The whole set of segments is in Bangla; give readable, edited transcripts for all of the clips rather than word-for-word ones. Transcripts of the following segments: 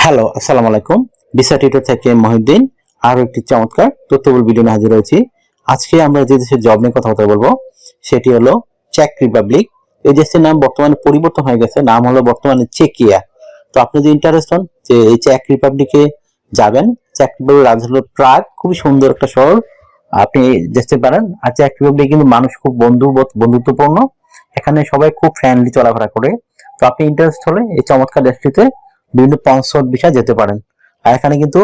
হ্যালো, আসসালামু আলাইকুম। ভিসা টিউটর থেকে মহিউদ্দিন আরো একটি চমৎকার তথ্যবহুল ভিডিও নিয়ে হাজির হয়েছি। আজকে আমরা যে দেশের জব নিয়ে কথা বলবো সেটি হলো চেক রিপাবলিক। এই দেশের নাম বর্তমানে পরিবর্তন হয়ে গেছে, নাম হলো বর্তমানে চেকিয়া। তো আপনি যদি ইন্টারেস্ট হন যে এই চেক রিপাবলিকে যাবেন, চেক রিপাবলিক রাজধানী হলো প্রাগ, খুবই সুন্দর একটা শহর, আপনি যেতে পারেন। আর চেক রিপাবলিক কিন্তু মানুষ খুব বন্ধুত্বপূর্ণ, এখানে সবাই খুব ফ্রেন্ডলি চলাফেরা করে। তো আপনি ইন্টারেস্ট হলে এই চমৎকার দেশটিতে বিভিন্ন স্পন্সর বিষয়ে যেতে পারেন। আর এখানে কিন্তু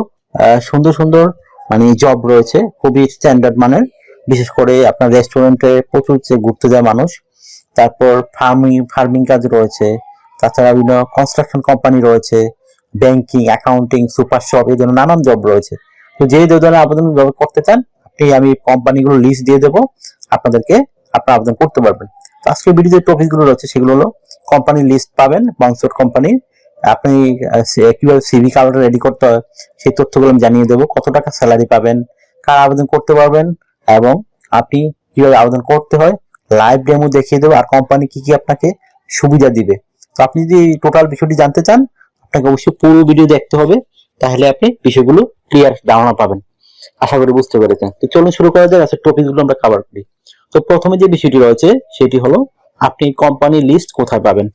সুন্দর সুন্দর মানে জব রয়েছে, খুবই স্ট্যান্ডার্ড মানের। বিশেষ করে আপনার রেস্টুরেন্টে প্রচুর ঘুরতে যায় মানুষ, তারপর ফার্মিং কাজ রয়েছে, তাছাড়া বিভিন্ন কনস্ট্রাকশন কোম্পানি রয়েছে, ব্যাংকিং, অ্যাকাউন্টিং, সুপার শপ, এই ধরনের নানান জব রয়েছে। তো যে ধরনের আবেদন করতে চান আমি কোম্পানিগুলো লিস্ট দিয়ে দেবো, আপনাদেরকে আপনারা আবেদন করতে পারবেন। তো আজকের ভিডিও যে টপিকগুলো রয়েছে সেগুলো হলো কোম্পানির লিস্ট পাবেন, বাংসোর কোম্পানির। আপনি কিভাবে সিভি কার্ড রেডি করতে হয় সেই তথ্যগুলো আমি জানিয়ে দেবো, কত টাকা স্যালারি পাবেন, কার আবেদন করতে পারবেন, এবং আপনি কিভাবে আবেদন করতে হয় লাইভ ডেমো দেখিয়ে দেবো, আর কোম্পানি কি কি আপনাকে সুবিধা দিবে। তো আপনি যদি টোটাল বিষয়টি জানতে চান আপনাকে অবশ্যই পুরো ভিডিও দেখতে হবে, তাহলে আপনি বিষয়গুলো ক্লিয়ার ধারণা পাবেন। আশা করি বুঝতে পেরেছেন। তো চলুন শুরু করা যাক, আজকের টপিকগুলো আমরা কভার করি। তো প্রথমে যে বিষয়টি রয়েছে সেটি হলো আপনি কোম্পানির লিস্ট কোথায় পাবেন।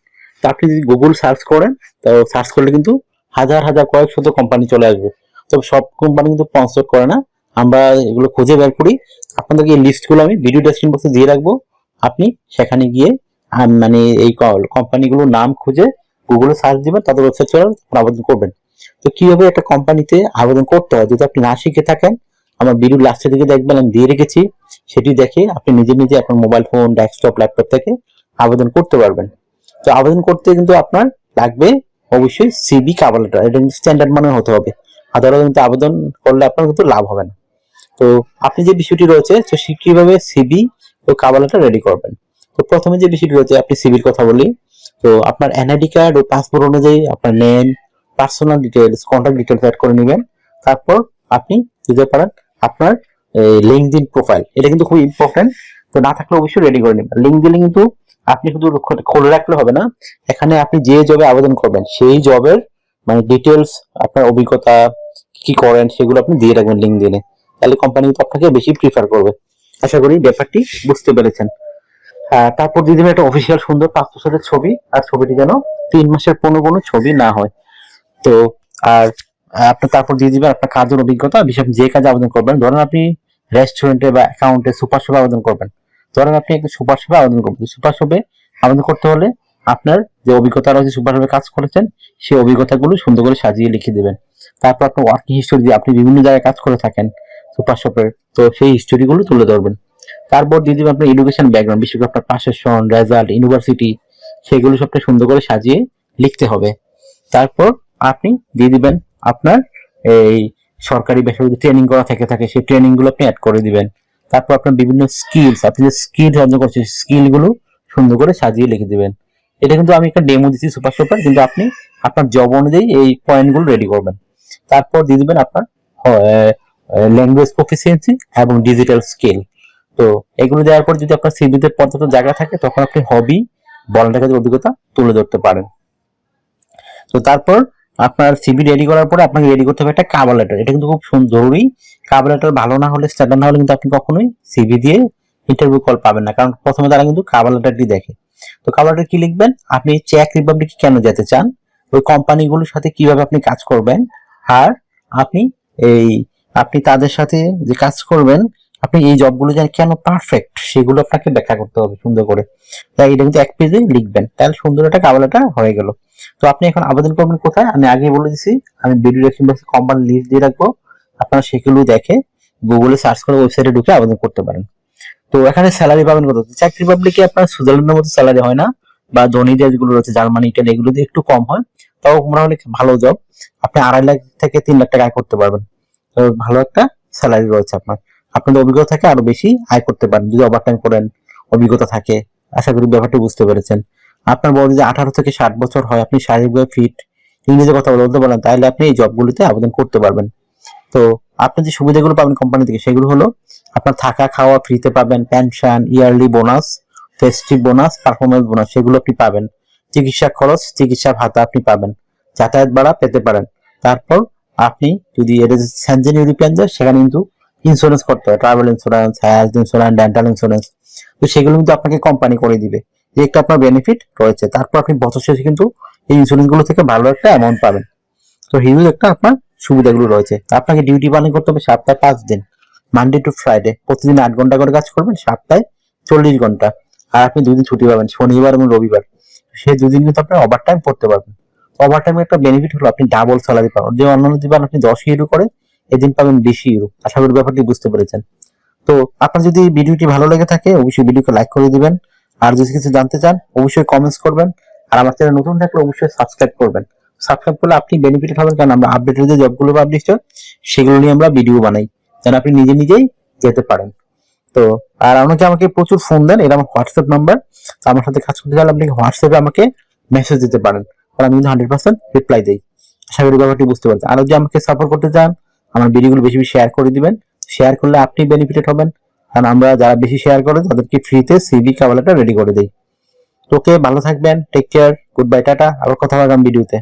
তো আপনি যদি গুগল সার্চ করেন, তো সার্চ করলে কিন্তু হাজার হাজার কয়েক শত কোম্পানি চলে আসবে। তবে সব কোম্পানি কিন্তু স্পন্সর করে না, আমরা এগুলো খুঁজে বের করি। আপনাদেরকে এই লিস্টগুলো আমি ভিডিও ডেসক্রিপশন বক্সে দিয়ে রাখবো, আপনি সেখানে গিয়ে মানে এই কোম্পানিগুলোর নাম খুঁজে গুগলে সার্চ দিবেন, তাদের ওয়েবসাইট চলে আবেদন করবেন। তো কিভাবে একটা কোম্পানিতে আবেদন করতে হয় যদি আপনি না শিখে থাকেন, আমার ভিডিও লাস্টের দিকে দেখবেন, আমি দিয়ে রেখেছি, সেটি দেখে আপনি নিজে নিজে আপনার মোবাইল ফোন, ডেস্কটপ, ল্যাপটপ থেকে আবেদন করতে পারবেন। তো আবেদন করতে কিন্তু আপনার লাগবে অবশ্যই সিভি কভার লেটার, এটা কিন্তু স্ট্যান্ডার্ড মানের হতে হবে, আদারওয়াইজ কিন্তু আবেদন করলে আপনার কিন্তু লাভ হবে না। তো আপনি যে বিষয়টি রয়েছে তো কিভাবে সিভি ও কভার লেটার রেডি করবেন। তো প্রথমে যে বিষয়টি রয়েছে আপনি সিভির কথা বলি। তো আপনার এনআইডি কার্ড ও পাসপোর্ট অনুযায়ী আপনার name, personal details, contact details add করে নেবেন। তারপর আপনি দিতে পারেন আপনার লিঙ্কডইন প্রোফাইল, এটা কিন্তু খুব ইম্পর্টেন্ট। তো না থাকলে অবশ্যই রেডি করে নেবেন। লিঙ্কডইন কিন্তু আপনি শুধু খুলে রাখলে হবে না, এখানে আপনি যে জবে আবেদন করবেন সেই জবের মানে ডিটেলস, আপনার অভিজ্ঞতা কি করেন সেগুলো আপনি দিয়ে রাখবেন লিঙ্কডইনে, তাহলে কোম্পানি তো আপনাকে বেশি প্রিফার করবে। আশা করি ব্যাপারটি বুঝতে পেরেছেন। তারপর দিয়ে দেবেন একটা অফিসিয়াল সুন্দর পাসপোর্টের ছবি, আর ছবিটি যেন 3 মাসের কোনো ছবি না হয়। তো আর আপনি তারপর দিয়ে দিবেন আপনার কাজের অভিজ্ঞতা, বিশেষ যে কাজে আবেদন করবেন। ধরেন আপনি রেস্টুরেন্টে বা অ্যাকাউন্টে সুপার শপে আবেদন করবেন, ধরেন আপনি একটা সুপার শপে আবেদন করবেন। সুপার শপে আবেদন করতে হলে আপনার যে অভিজ্ঞতা রয়েছে, সুপার শপে কাজ করেছেন, সেই অভিজ্ঞতাগুলো সুন্দর করে সাজিয়ে লিখে দেবেন। তারপর আপনার ওয়ার্কিং হিস্টোরি দিয়ে আপনি বিভিন্ন জায়গায় কাজ করে থাকেন সুপার শপের, তো সেই হিস্টোরিগুলো তুলে ধরবেন। তারপর দিয়ে দিবেন আপনার এডুকেশন ব্যাকগ্রাউন্ড, বিশেষ করে আপনার পাশের সন, রেজাল্ট, ইউনিভার্সিটি, সেগুলো সবটা সুন্দর করে সাজিয়ে লিখতে হবে। তারপর আপনি দিয়ে দিবেন আপনার এই সরকারি বেসরকারি ট্রেনিং করা থাকে সেই ট্রেনিং গুলো আপনি অ্যাড করে দিবেন। তারপর আপনার বিভিন্ন স্কিলস, আপনি যে স্কিল অর্জন করছেন স্কিল গুলো সুন্দর করে সাজিয়ে লিখে দিবেন। এটা কিন্তু আমি একটা ডেমো দিচ্ছি সুপার শপের, কিন্তু আপনি আপনার জব অনুযায়ী এই পয়েন্ট গুলো রেডি করবেন। তারপর দিয়ে দিবেন আপনার ল্যাঙ্গুয়েজ প্রফিসিয়েন্সি এবং ডিজিটাল স্কিল। তো এগুলো দেওয়ার পর যদি আপনার সিভিতে পর্যাপ্ত জায়গা থাকে তখন আপনি হবি, ভলান্টিয়ার কাজের অভিজ্ঞতা তুলে ধরতে পারেন। তো তারপর আপনার সিভি রেডি করার পরে আপনাকে রেডি করতে হবে একটা কভার লেটার, এটা কিন্তু খুব জরুরি। কভার লেটার ভালো না হলে, স্ট্যান্ডার্ড না হলে কিন্তু আপনি কখনোই সিভি দিয়ে ইন্টারভিউ কল পাবেন না, কারণ প্রথমে তারা কিন্তু কভার লেটারটি দেখে। তো কভার লেটার কি লিখবেন, আপনি চেক রিপাবলিকে কেন যেতে চান, ওই কোম্পানিগুলোর সাথে কিভাবে আপনি কাজ করবেন, আর আপনি এই আপনি তাদের সাথে যে কাজ করবেন, আপনি এই জবগুলো যেন কেন পারফেক্ট সেগুলো আপনাকে ব্যাখ্যা করতে হবে সুন্দর করে। তাই এটা কিন্তু এক পেজে লিখবেন, তাহলে সুন্দর একটা কভার লেটার হয়ে গেল। তো আপনি এখন আবেদন করবেন কোথায়, আমি আগে বলে দিছি, আমি ভিডিও ডেসক্রিপশন বক্সে কোম্পানি লিস্ট দিয়ে রাখবো, আপনারা সেগুলো দেখে গুগলে সার্চ করে ওয়েবসাইটে ঢুকে আবেদন করতে পারেন। তো এখানে স্যালারি পাবেন কত, চেক রিপাবলিকে আপনার সুইজারল্যান্ডের মতো স্যালারি হয় না, বা ধনী দেশগুলো রয়েছে জার্মানি, ইটালি, এগুলোতে একটু কম হয়, তাও মোটামুটি ভালো জব। আপনি 2.5 লাখ থেকে 3 লাখ টাকা আয় করতে পারবেন। তো ভালো একটা স্যালারি রয়েছে আপনার, আপনাদের অভিজ্ঞতা থাকে আরো বেশি আয় করতে পারেন যদি ওভারটাইম করেন, অভিজ্ঞতা থাকে। আশা করি ব্যাপারটি বুঝতে পেরেছেন। আপনার বয়স যদি 18 থেকে 60 বছর হয়, আপনি শারীরিকভাবে ফিট, ইংরেজি কথা বলতে পারেন, তাহলে আপনি এই জবগুলিতে আবেদন করতে পারবেন। তো আপনি যে সুবিধাগুলো পাবেন কোম্পানি থেকে সেগুলো হলো আপনার থাকা খাওয়া ফ্রিতে পাবেন, pension, yearly bonus, festive bonus, performance bonus সেগুলো আপনি পাবেন। চিকিৎসা খরচ, চিকিৎসা ভাতা আপনি পাবেন, যাতায়াত ভাড়া পেতে পারেন, তারপর আপনি যদি এটা স্যানজেন ইউরোপিয়ান যায় সেখানে কিন্তু ইন্স্যুরেন্স করতে হয়, travel insurance, health insurance, dental insurance. তো সেগুলো কিন্তু আপনাকে কোম্পানি করে দিবে, যে একটা আপনার বেনিফিট রয়েছে। তারপর আপনি বছর শেষে কিন্তু এই ইন্স্যুরেন্স গুলো থেকে ভালো একটা অ্যামাউন্ট পাবেন। তো হিউজ একটা আপনার সুবিধাগুলো রয়েছে। আপনাকে ডিউটি পালন করতে হবে সপ্তাহে 5 দিন, মানডে টু ফ্রাইডে, প্রতিদিন 8 ঘন্টা করে কাজ করবেন, সপ্তাহে 40 ঘন্টা। আর আপনি 2 দিন ছুটি পাবেন, শনিবার এবং রবিবার। সেই 2 দিন কিন্তু আপনি ওভার টাইম করতে পারবেন। ওভার টাইমের একটা বেনিফিট হলো আপনি ডাবল স্যালারি পাবেন। যে অন্যান্য দিন আপনি 10 ইউরো করে, এদিন পাবেন 20 ইউরো। আশা করি ব্যাপারটি বুঝতে পেরেছেন। তো আপনার যদি ভিডিওটি ভালো লেগে থাকে অবশ্যই ভিডিওকে লাইক করে দিবেন। আর যদি কিছু জানতে চান অবশ্যই কমেন্টস করবেন। আর আমার চ্যানেল নতুন থাকলে অবশ্যই সাবস্ক্রাইব করবেন। সাবস্ক্রাইব করলে আপনি বেনিফিটেড হবেন, কারণ আমরা আপডেটেড যে জবগুলো পাবলিশ হয় সেগুলো নিয়ে আমরা ভিডিও বানাই, যেন আপনি নিজে নিজেই যেতে পারেন। তো আর অনেকে আমাকে প্রচুর ফোন দেন, এটা আমার হোয়াটসঅ্যাপ নাম্বার। তো আমার সাথে কাজ করতে চাইলে আপনি হোয়াটসঅ্যাপে আমাকে মেসেজ দিতে পারেন, কারণ আমি কিন্তু 100% রিপ্লাই দিই। আশা করি ব্যাপারটি বুঝতে পারছেন। আর যদি আমাকে সাপোর্ট করতে চান, আমার ভিডিওগুলো বেশি বেশি শেয়ার করে দিবেন। শেয়ার করলে আপনি বেনিফিটেড হবেন, কারণ আমরা যারা বেশি শেয়ার করে তাদেরকে ফ্রিতে সিভি কাভালেটা রেডি করে দেই। ওকে, ভালো থাকবেন, take care, good bye, tata. আবার কথা হবে আগামী ভিডিওতে।